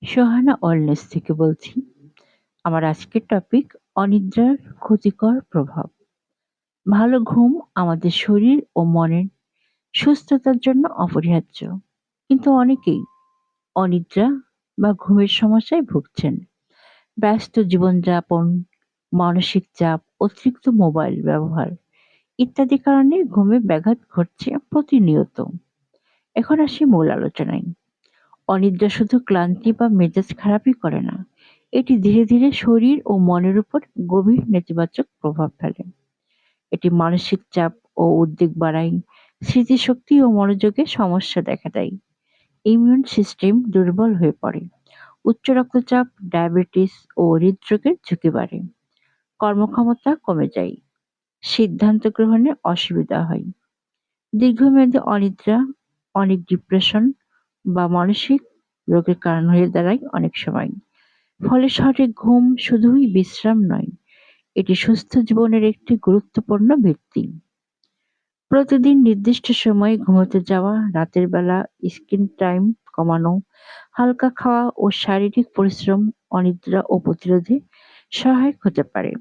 Sohana wellness থেকে বলছি। আমার আজকের টপিক অনিদ্রার ক্ষতিকর প্রভাব। ভালো ঘুম আমাদের শরীর ও মনের সুস্থতার জন্য অপরিহার্য। কিন্তু অনেকেই অনিদ্রা বা ঘুমের সমস্যায় ভুগছেন। ব্যস্ত জীবনযাপন, মানসিক চাপ, অতিরিক্ত মোবাইল ব্যবহার ইত্যাদি কারণে ঘুমে ব্যাঘাত ঘটছে প্রতিনিয়ত। এখন আসি মূল আলোচনায়। অনিদ্রা শুধু ক্লান্তি বা মেজাজ খারাপই করে না, এটি ধীরে ধীরে শরীর ও মনের উপর গভীর নেতিবাচক প্রভাব ফেলে। এটি মানসিক চাপ ও উদ্বেগ বাড়ায়, স্মৃতিশক্তি ও মনোযোগে সমস্যা দেখা দেয়, ইমিউন সিস্টেম দুর্বল হয়ে পড়ে, উচ্চ রক্তচাপ, ডায়াবেটিস ও হৃদরোগের ঝুঁকি বাড়ে, কর্মক্ষমতা কমে যায়, সিদ্ধান্ত গ্রহণে অসুবিধা হয়। দীর্ঘমেয়াদী অনিদ্রা অনেক ডিপ্রেশন বা মানসিক রোগের কারণ হয়ে দাঁড়ায় অনেক সময়। ফলে সঠিক ঘুম শুধুই বিশ্রাম নয়, এটি সুস্থ জীবনের একটি গুরুত্বপূর্ণ ভিত্তি। প্রতিদিন নির্দিষ্ট সময়ে ঘুমোতে যাওয়া, রাতের বেলা স্ক্রিন টাইম কমানো, হালকা খাওয়া ও শারীরিক পরিশ্রম অনিদ্রা ও প্রতিরোধে সহায়ক হতে পারে।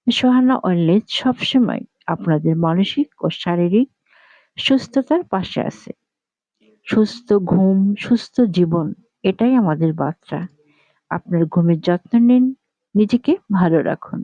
সোহানা ওয়েলনেস সবসময় আপনাদের মানসিক ও শারীরিক সুস্থতার পাশে আছে। সুস্থ ঘুম, সুস্থ জীবন, এটাই আমাদের বার্তা। আপনার ঘুমের যত্ন নিন, নিজেকে ভালো রাখুন।